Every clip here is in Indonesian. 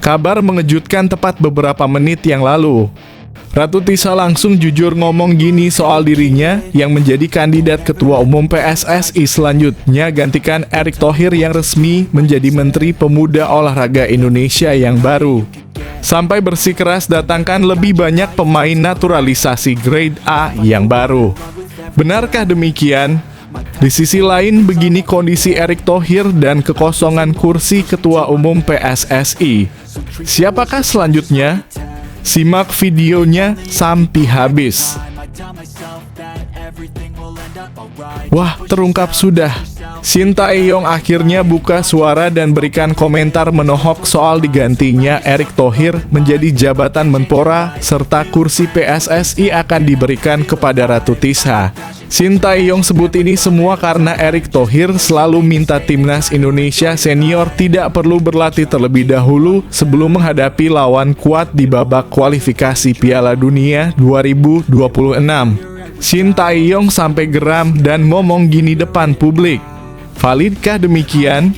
Kabar mengejutkan tepat beberapa menit yang lalu. Ratu Tisha langsung jujur ngomong gini soal dirinya yang menjadi kandidat Ketua Umum PSSI selanjutnya gantikan Erick Thohir yang resmi menjadi Menteri Pemuda Olahraga Indonesia yang baru. Sampai bersikeras datangkan lebih banyak pemain naturalisasi grade A yang baru. Benarkah demikian? Di sisi lain, begini kondisi Erick Thohir dan kekosongan kursi Ketua Umum PSSI. Siapakah selanjutnya? Simak videonya sampai habis. Wah, terungkap sudah. Shin Tae-yong akhirnya buka suara dan berikan komentar menohok soal digantinya Erick Thohir menjadi jabatan Menpora serta kursi PSSI akan diberikan kepada Ratu Tisha. Shin Tae-yong sebut ini semua karena Erick Thohir selalu minta timnas Indonesia senior tidak perlu berlatih terlebih dahulu sebelum menghadapi lawan kuat di babak kualifikasi Piala Dunia 2026. Shin Tae-yong sampai geram dan ngomong gini depan publik. Validkah demikian?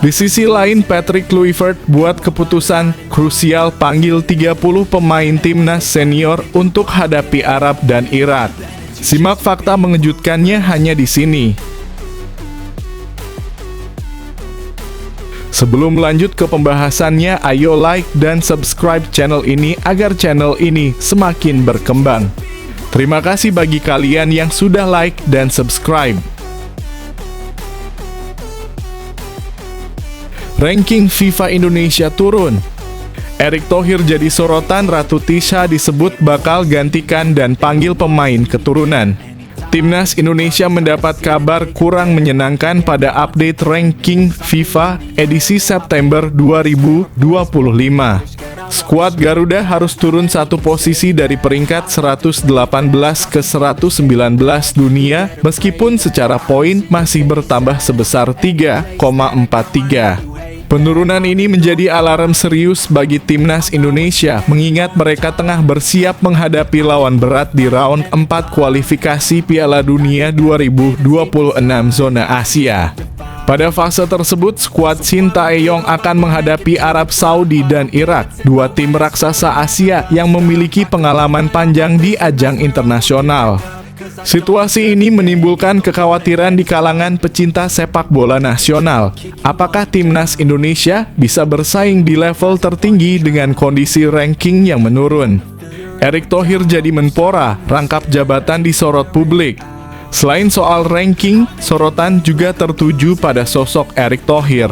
Di sisi lain, Patrick Kluivert buat keputusan krusial panggil 30 pemain timnas senior untuk hadapi Arab dan Irak. Simak fakta mengejutkannya hanya di sini. Sebelum lanjut ke pembahasannya, ayo like dan subscribe channel ini agar channel ini semakin berkembang. Terima kasih bagi kalian yang sudah like dan subscribe. Ranking FIFA Indonesia turun. Erick Thohir jadi sorotan, Ratu Tisha disebut bakal gantikan dan panggil pemain keturunan. Timnas Indonesia mendapat kabar kurang menyenangkan pada update ranking FIFA edisi September 2025. Skuad Garuda harus turun satu posisi dari peringkat 118 ke 119 dunia, meskipun secara poin masih bertambah sebesar 3,43. Penurunan ini menjadi alarm serius bagi timnas Indonesia, mengingat mereka tengah bersiap menghadapi lawan berat di round 4 kualifikasi Piala Dunia 2026 zona Asia. Pada fase tersebut, skuad Shin Tae-yong akan menghadapi Arab Saudi dan Irak, dua tim raksasa Asia yang memiliki pengalaman panjang di ajang internasional. Situasi ini menimbulkan kekhawatiran di kalangan pecinta sepak bola nasional. Apakah timnas Indonesia bisa bersaing di level tertinggi dengan kondisi ranking yang menurun? Erick Thohir jadi Menpora, rangkap jabatan disorot publik. Selain soal ranking, sorotan juga tertuju pada sosok Erick Thohir.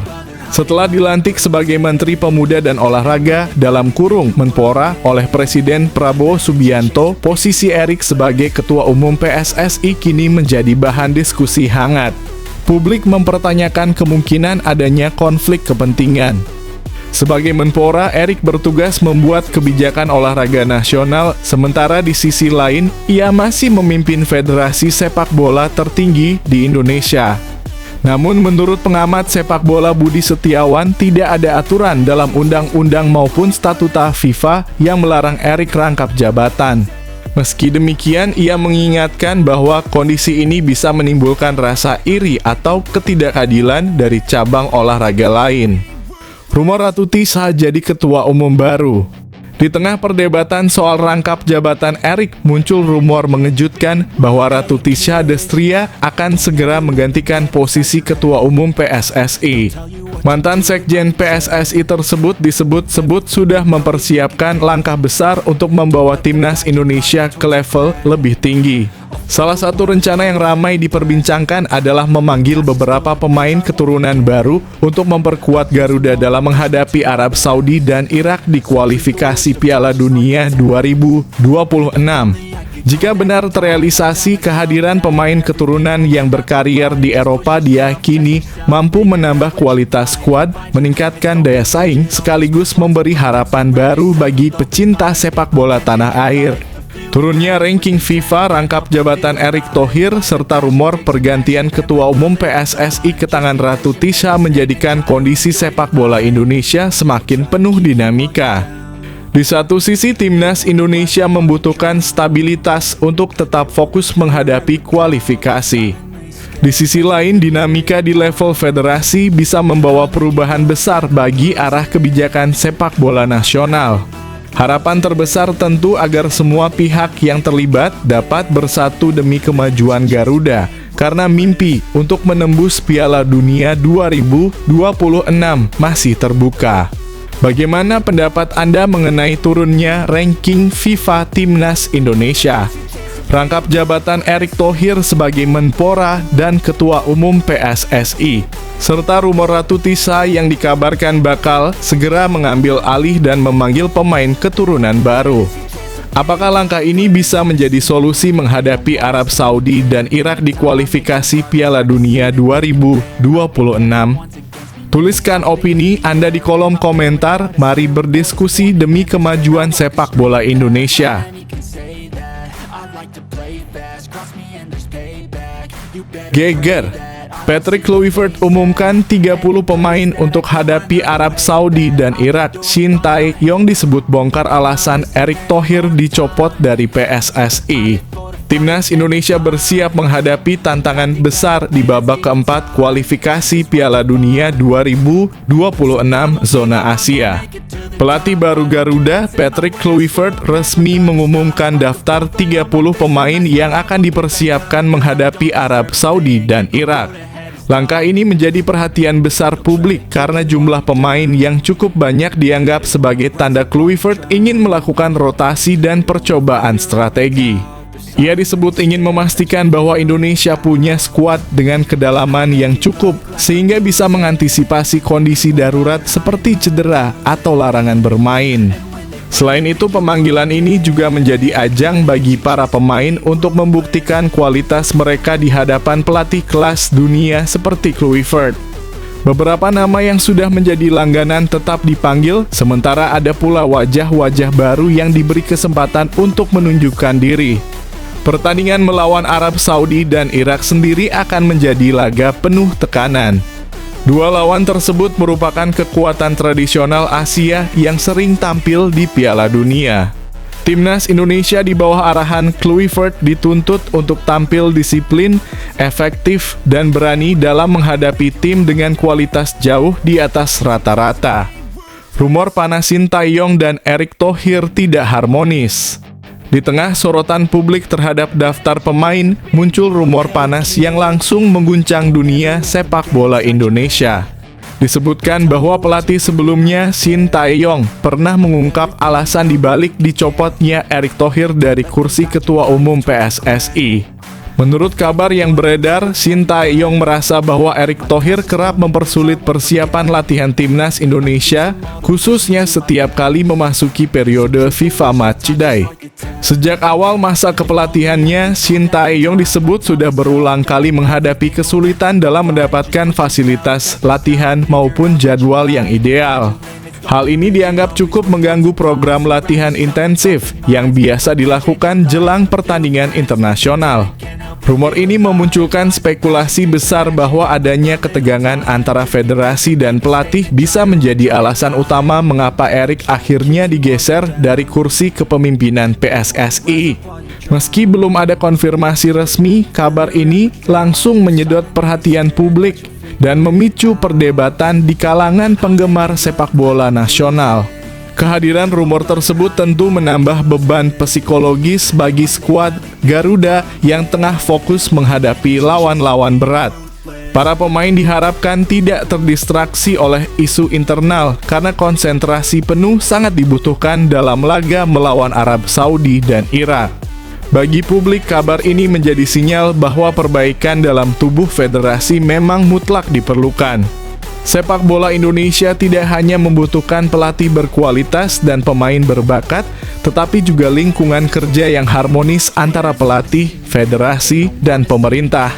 Setelah dilantik sebagai Menteri Pemuda dan Olahraga dalam kurung Menpora oleh Presiden Prabowo Subianto, posisi Erick sebagai Ketua Umum PSSI kini menjadi bahan diskusi hangat. Publik mempertanyakan kemungkinan adanya konflik kepentingan. Sebagai Menpora, Erick bertugas membuat kebijakan olahraga nasional, sementara di sisi lain, ia masih memimpin federasi sepak bola tertinggi di Indonesia. Namun menurut pengamat sepak bola Budi Setiawan, tidak ada aturan dalam undang-undang maupun statuta FIFA yang melarang Erick rangkap jabatan. Meski demikian, ia mengingatkan bahwa kondisi ini bisa menimbulkan rasa iri atau ketidakadilan dari cabang olahraga lain. Rumor Ratu Tisha jadi ketua umum baru. Di tengah perdebatan soal rangkap jabatan Erick, muncul rumor mengejutkan bahwa Ratu Tisha Destria akan segera menggantikan posisi Ketua Umum PSSI. Mantan Sekjen PSSI tersebut disebut-sebut sudah mempersiapkan langkah besar untuk membawa timnas Indonesia ke level lebih tinggi. Salah satu rencana yang ramai diperbincangkan adalah memanggil beberapa pemain keturunan baru untuk memperkuat Garuda dalam menghadapi Arab Saudi dan Irak di kualifikasi Piala Dunia 2026. Jika benar terrealisasi, kehadiran pemain keturunan yang berkarier di Eropa diyakini mampu menambah kualitas skuad, meningkatkan daya saing, sekaligus memberi harapan baru bagi pecinta sepak bola tanah air. Turunnya ranking FIFA, rangkap jabatan Erick Thohir, serta rumor pergantian Ketua Umum PSSI ke tangan Ratu Tisha menjadikan kondisi sepak bola Indonesia semakin penuh dinamika. Di satu sisi, timnas Indonesia membutuhkan stabilitas untuk tetap fokus menghadapi kualifikasi. Di sisi lain, dinamika di level federasi bisa membawa perubahan besar bagi arah kebijakan sepak bola nasional. Harapan terbesar tentu agar semua pihak yang terlibat dapat bersatu demi kemajuan Garuda, karena mimpi untuk menembus Piala Dunia 2026 masih terbuka. Bagaimana pendapat Anda mengenai turunnya ranking FIFA Timnas Indonesia? Rangkap jabatan Erick Thohir sebagai Menpora dan Ketua Umum PSSI, serta rumor Ratu Tisa yang dikabarkan bakal segera mengambil alih dan memanggil pemain keturunan baru. Apakah langkah ini bisa menjadi solusi menghadapi Arab Saudi dan Irak di kualifikasi Piala Dunia 2026? Tuliskan opini Anda di kolom komentar. Mari berdiskusi demi kemajuan sepak bola Indonesia. Geger, Patrick Kluivert umumkan 30 pemain untuk hadapi Arab Saudi dan Irak. Shin Tae-yong disebut bongkar alasan Erick Thohir dicopot dari PSSI. Timnas Indonesia bersiap menghadapi tantangan besar di babak keempat kualifikasi Piala Dunia 2026 zona Asia. Pelatih baru Garuda, Patrick Kluivert, resmi mengumumkan daftar 30 pemain yang akan dipersiapkan menghadapi Arab Saudi dan Irak. Langkah ini menjadi perhatian besar publik karena jumlah pemain yang cukup banyak dianggap sebagai tanda Kluivert ingin melakukan rotasi dan percobaan strategi. Ia disebut ingin memastikan bahwa Indonesia punya skuad dengan kedalaman yang cukup sehingga bisa mengantisipasi kondisi darurat seperti cedera atau larangan bermain. Selain itu, pemanggilan ini juga menjadi ajang bagi para pemain untuk membuktikan kualitas mereka di hadapan pelatih kelas dunia seperti Kluivert. Beberapa nama yang sudah menjadi langganan tetap dipanggil, sementara ada pula wajah-wajah baru yang diberi kesempatan untuk menunjukkan diri. Pertandingan melawan Arab Saudi dan Irak sendiri akan menjadi laga penuh tekanan. Dua lawan tersebut merupakan kekuatan tradisional Asia yang sering tampil di Piala Dunia. Timnas Indonesia di bawah arahan Kluivert dituntut untuk tampil disiplin, efektif, dan berani dalam menghadapi tim dengan kualitas jauh di atas rata-rata. Rumor panas Shin Tae-yong dan Erick Thohir tidak harmonis. Di tengah sorotan publik terhadap daftar pemain, muncul rumor panas yang langsung mengguncang dunia sepak bola Indonesia. Disebutkan bahwa pelatih sebelumnya, Shin Tae-yong, pernah mengungkap alasan dibalik dicopotnya Erick Thohir dari kursi Ketua Umum PSSI. Menurut kabar yang beredar, Shin Tae-yong merasa bahwa Erick Thohir kerap mempersulit persiapan latihan Timnas Indonesia, khususnya setiap kali memasuki periode FIFA Matchday. Sejak awal masa kepelatihannya, Shin Tae-yong disebut sudah berulang kali menghadapi kesulitan dalam mendapatkan fasilitas latihan maupun jadwal yang ideal. Hal ini dianggap cukup mengganggu program latihan intensif yang biasa dilakukan jelang pertandingan internasional. Rumor ini memunculkan spekulasi besar bahwa adanya ketegangan antara federasi dan pelatih bisa menjadi alasan utama mengapa Erick akhirnya digeser dari kursi kepemimpinan PSSI. Meski belum ada konfirmasi resmi, kabar ini langsung menyedot perhatian publik dan memicu perdebatan di kalangan penggemar sepak bola nasional. Kehadiran rumor tersebut tentu menambah beban psikologis bagi skuad Garuda yang tengah fokus menghadapi lawan-lawan berat. Para pemain diharapkan tidak terdistraksi oleh isu internal karena konsentrasi penuh sangat dibutuhkan dalam laga melawan Arab Saudi dan Irak. Bagi publik, kabar ini menjadi sinyal bahwa perbaikan dalam tubuh federasi memang mutlak diperlukan. Sepak bola Indonesia tidak hanya membutuhkan pelatih berkualitas dan pemain berbakat, tetapi juga lingkungan kerja yang harmonis antara pelatih, federasi, dan pemerintah.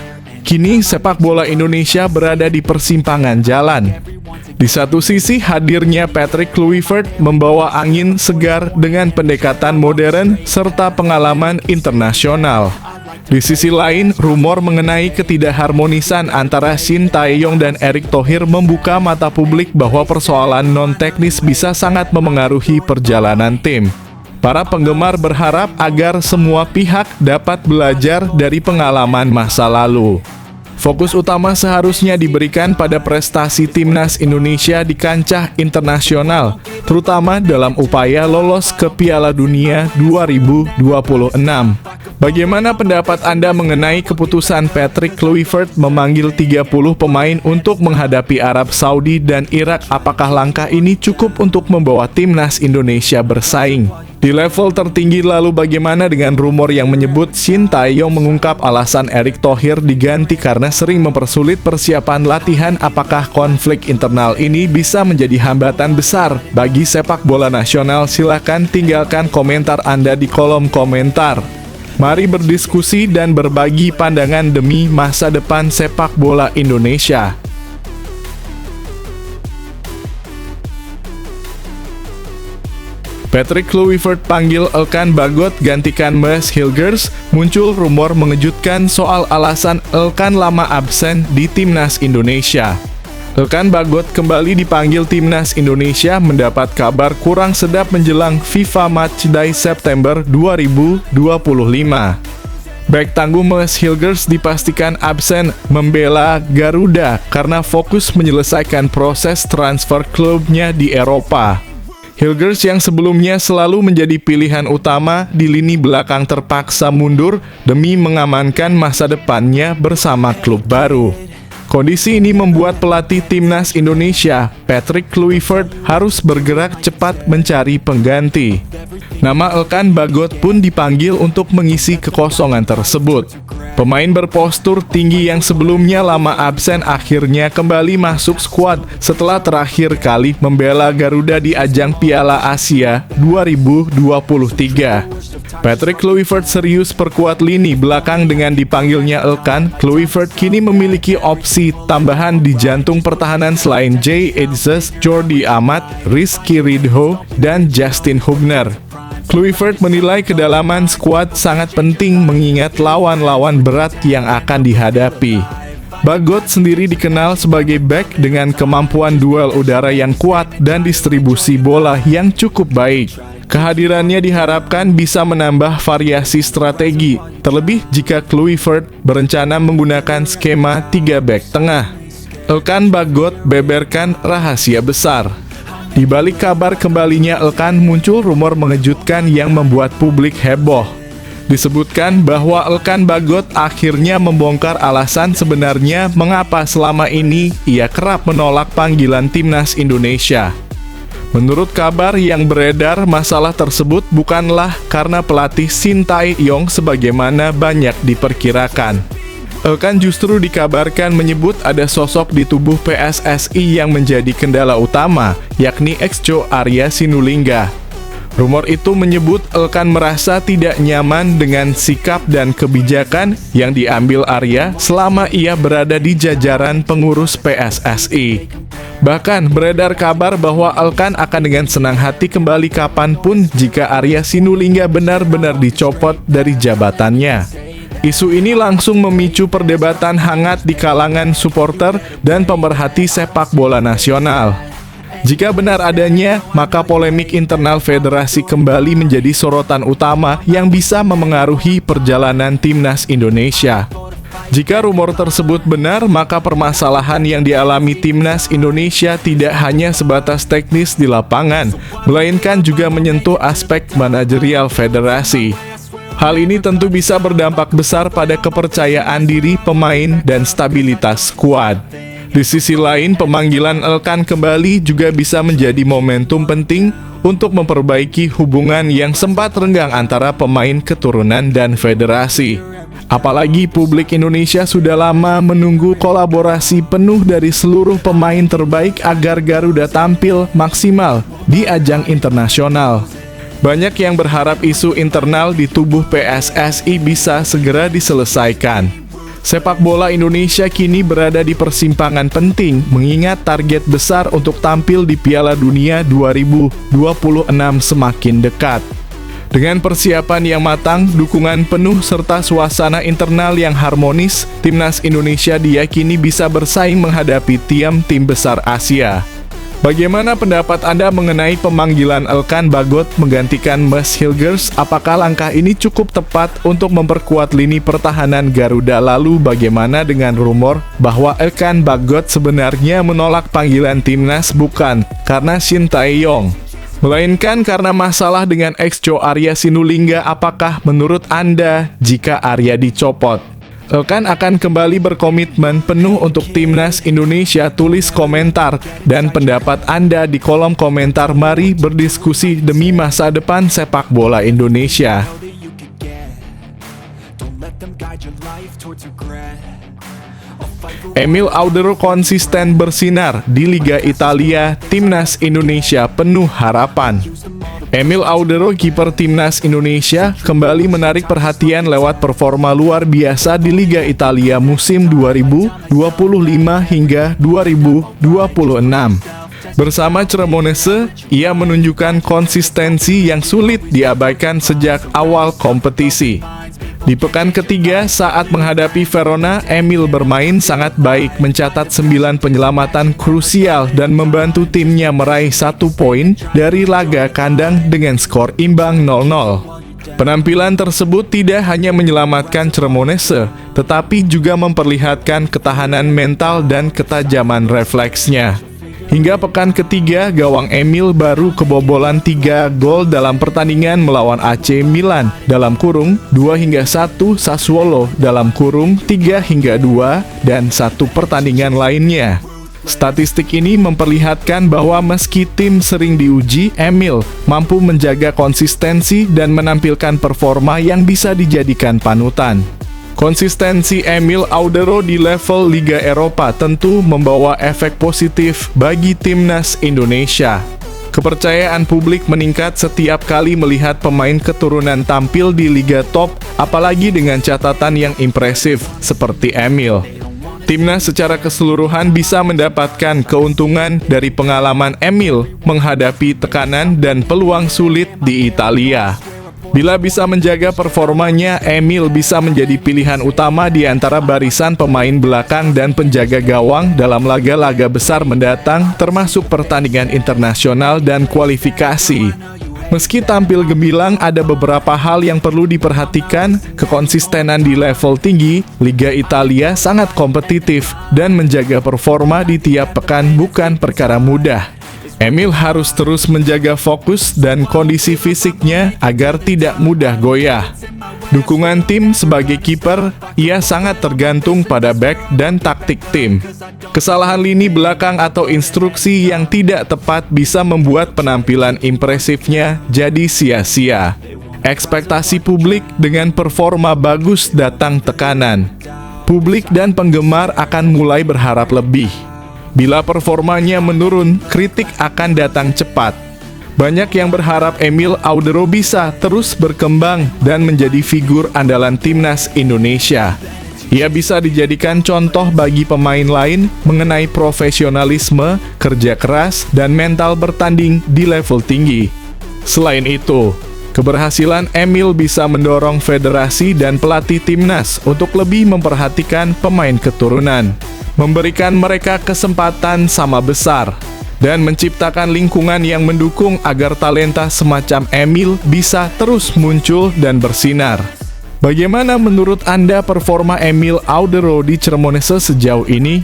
Kini sepak bola Indonesia berada di persimpangan jalan. Di satu sisi, hadirnya Patrick Kluivert membawa angin segar dengan pendekatan modern serta pengalaman internasional. Di sisi lain, rumor mengenai ketidakharmonisan antara Shin Tae-yong dan Erick Thohir membuka mata publik bahwa persoalan non-teknis bisa sangat memengaruhi perjalanan tim. Para penggemar berharap agar semua pihak dapat belajar dari pengalaman masa lalu. Fokus utama seharusnya diberikan pada prestasi timnas Indonesia di kancah internasional, terutama dalam upaya lolos ke Piala Dunia 2026. Bagaimana pendapat Anda mengenai keputusan Patrick Kluivert memanggil 30 pemain untuk menghadapi Arab Saudi dan Irak? Apakah langkah ini cukup untuk membawa timnas Indonesia bersaing di level tertinggi? Lalu bagaimana dengan rumor yang menyebut Shin Tae-yong mengungkap alasan Erick Thohir diganti karena sering mempersulit persiapan latihan? Apakah konflik internal ini bisa menjadi hambatan besar bagi sepak bola nasional? Silakan tinggalkan komentar Anda di kolom komentar. Mari berdiskusi dan berbagi pandangan demi masa depan sepak bola Indonesia. Patrick Kluivert panggil Elkan Bagot gantikan Mees Hilgers. Muncul rumor mengejutkan soal alasan Elkan lama absen di timnas Indonesia. Elkan Bagot kembali dipanggil timnas Indonesia mendapat kabar kurang sedap menjelang FIFA Matchday September 2025. Bek tangguh Mees Hilgers dipastikan absen membela Garuda karena fokus menyelesaikan proses transfer klubnya di Eropa. Hilgers yang sebelumnya selalu menjadi pilihan utama di lini belakang terpaksa mundur demi mengamankan masa depannya bersama klub baru. Kondisi ini membuat pelatih timnas Indonesia, Patrick Kluivert, harus bergerak cepat mencari pengganti. Nama Elkan Bagot pun dipanggil untuk mengisi kekosongan tersebut. Pemain berpostur tinggi yang sebelumnya lama absen akhirnya kembali masuk skuad setelah terakhir kali membela Garuda di ajang Piala Asia 2023. Patrick Kluivert serius perkuat lini belakang dengan dipanggilnya Elkan. Kluivert kini memiliki opsi tambahan di jantung pertahanan selain Jay Edzes, Jordi Amat, Rizky Ridho, dan Justin Hubner. Kluivert menilai kedalaman skuad sangat penting mengingat lawan-lawan berat yang akan dihadapi. Bagot sendiri dikenal sebagai bek dengan kemampuan duel udara yang kuat dan distribusi bola yang cukup baik. Kehadirannya diharapkan bisa menambah variasi strategi, terlebih jika Kluivert berencana menggunakan skema 3 bek tengah. Elkan Bagot beberkan rahasia besar. Di balik kabar kembalinya Elkan, muncul rumor mengejutkan yang membuat publik heboh. Disebutkan bahwa Elkan Bagot akhirnya membongkar alasan sebenarnya mengapa selama ini ia kerap menolak panggilan timnas Indonesia. Menurut kabar yang beredar, masalah tersebut bukanlah karena pelatih Shin Tae-yong sebagaimana banyak diperkirakan. Elkan justru dikabarkan menyebut ada sosok di tubuh PSSI yang menjadi kendala utama, yakni ex-Co Arya Sinulinga. Rumor itu menyebut Elkan merasa tidak nyaman dengan sikap dan kebijakan yang diambil Arya selama ia berada di jajaran pengurus PSSI. Bahkan beredar kabar bahwa Elkan akan dengan senang hati kembali kapanpun jika Arya Sinulinga benar-benar dicopot dari jabatannya. Isu ini langsung memicu perdebatan hangat di kalangan supporter dan pemerhati sepak bola nasional. Jika benar adanya, maka polemik internal federasi kembali menjadi sorotan utama yang bisa memengaruhi perjalanan timnas Indonesia. Jika rumor tersebut benar, maka permasalahan yang dialami timnas Indonesia tidak hanya sebatas teknis di lapangan, melainkan juga menyentuh aspek manajerial federasi. Hal ini tentu bisa berdampak besar pada kepercayaan diri pemain dan stabilitas skuad. Di sisi lain, pemanggilan Elkan kembali juga bisa menjadi momentum penting untuk memperbaiki hubungan yang sempat renggang antara pemain keturunan dan federasi. Apalagi publik Indonesia sudah lama menunggu kolaborasi penuh dari seluruh pemain terbaik agar Garuda tampil maksimal di ajang internasional. Banyak yang berharap isu internal di tubuh PSSI bisa segera diselesaikan. Sepak bola Indonesia kini berada di persimpangan penting mengingat target besar untuk tampil di Piala Dunia 2026 semakin dekat. Dengan persiapan yang matang, dukungan penuh serta suasana internal yang harmonis, timnas Indonesia diyakini bisa bersaing menghadapi tim besar Asia. Bagaimana pendapat Anda mengenai pemanggilan Elkan Bagot menggantikan Max Hilgers? Apakah langkah ini cukup tepat untuk memperkuat lini pertahanan Garuda? Lalu bagaimana dengan rumor bahwa Elkan Bagot sebenarnya menolak panggilan timnas bukan karena Shin Tae-yong, melainkan karena masalah dengan ex-Jo Arya Sinulinga? Apakah menurut Anda jika Arya dicopot, Elkan akan kembali berkomitmen penuh untuk timnas Indonesia? Tulis komentar dan pendapat Anda di kolom komentar. Mari berdiskusi demi masa depan sepak bola Indonesia. Emil Audero konsisten bersinar di Liga Italia, timnas Indonesia penuh harapan. Emil Audero, kiper timnas Indonesia, kembali menarik perhatian lewat performa luar biasa di Liga Italia musim 2025 hingga 2026. Bersama Cremonese, ia menunjukkan konsistensi yang sulit diabaikan sejak awal kompetisi. Di pekan ketiga saat menghadapi Verona, Emil bermain sangat baik, mencatat 9 penyelamatan krusial dan membantu timnya meraih 1 poin dari laga kandang dengan skor imbang 0-0. Penampilan tersebut tidak hanya menyelamatkan Cremonese, tetapi juga memperlihatkan ketahanan mental dan ketajaman refleksnya. Hingga pekan ketiga, gawang Emil baru kebobolan 3 gol dalam pertandingan melawan AC Milan (2-1), Sassuolo (3-2), dan 1 pertandingan lainnya. Statistik ini memperlihatkan bahwa meski tim sering diuji, Emil mampu menjaga konsistensi dan menampilkan performa yang bisa dijadikan panutan. Konsistensi Emil Audero di level Liga Eropa tentu membawa efek positif bagi timnas Indonesia. Kepercayaan publik meningkat setiap kali melihat pemain keturunan tampil di liga top, apalagi dengan catatan yang impresif seperti Emil. Timnas secara keseluruhan bisa mendapatkan keuntungan dari pengalaman Emil menghadapi tekanan dan peluang sulit di Italia. Bila bisa menjaga performanya, Emil bisa menjadi pilihan utama di antara barisan pemain belakang dan penjaga gawang dalam laga-laga besar mendatang, termasuk pertandingan internasional dan kualifikasi. Meski tampil gemilang, ada beberapa hal yang perlu diperhatikan. Kekonsistenan di level tinggi, Liga Italia sangat kompetitif, dan menjaga performa di tiap pekan bukan perkara mudah. Emil harus terus menjaga fokus dan kondisi fisiknya agar tidak mudah goyah. Dukungan tim sebagai kiper, ia sangat tergantung pada back dan taktik tim. Kesalahan lini belakang atau instruksi yang tidak tepat bisa membuat penampilan impresifnya jadi sia-sia. Ekspektasi publik dengan performa bagus datang tekanan. Publik dan penggemar akan mulai berharap lebih. Bila performanya menurun, kritik akan datang cepat. Banyak yang berharap Emil Audero bisa terus berkembang dan menjadi figur andalan timnas Indonesia. Ia bisa dijadikan contoh bagi pemain lain mengenai profesionalisme, kerja keras, dan mental bertanding di level tinggi. Selain itu, keberhasilan Emil bisa mendorong federasi dan pelatih timnas untuk lebih memperhatikan pemain keturunan, memberikan mereka kesempatan sama besar, dan menciptakan lingkungan yang mendukung agar talenta semacam Emil bisa terus muncul dan bersinar. Bagaimana menurut Anda performa Emil Audero di Cremonese sejauh ini?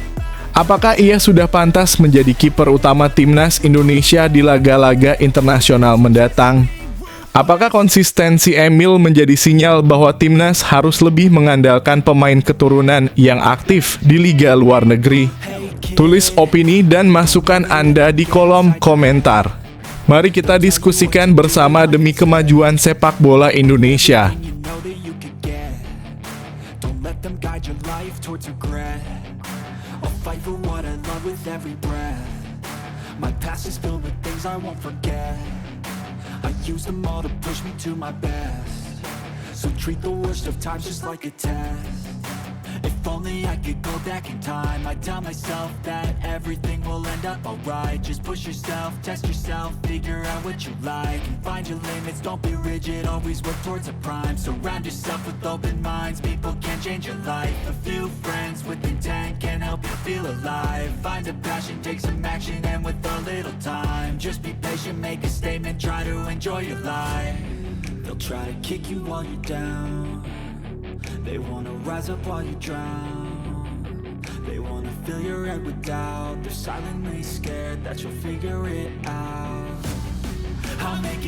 Apakah ia sudah pantas menjadi kiper utama timnas Indonesia di laga-laga internasional mendatang? Apakah konsistensi Emil menjadi sinyal bahwa timnas harus lebih mengandalkan pemain keturunan yang aktif di liga luar negeri? Tulis opini dan masukan Anda di kolom komentar. Mari kita diskusikan bersama demi kemajuan sepak bola Indonesia. I use them all to push me to my best. So treat the worst of times just like a test. If only I could go back in time, I'd tell myself that everything will end up alright. Just push yourself, test yourself, figure out what you like, and find your limits, don't be rigid, always work towards a prime. Surround yourself with open minds, people can change your life. A few friends with intent can help you feel alive. Find a passion, take some action, and with a little time, just be patient, make a statement, try to enjoy your life. They'll try to kick you while you're down. They wanna rise up while you drown. They wanna fill your head with doubt. They're silently scared that you'll figure it out. I'll make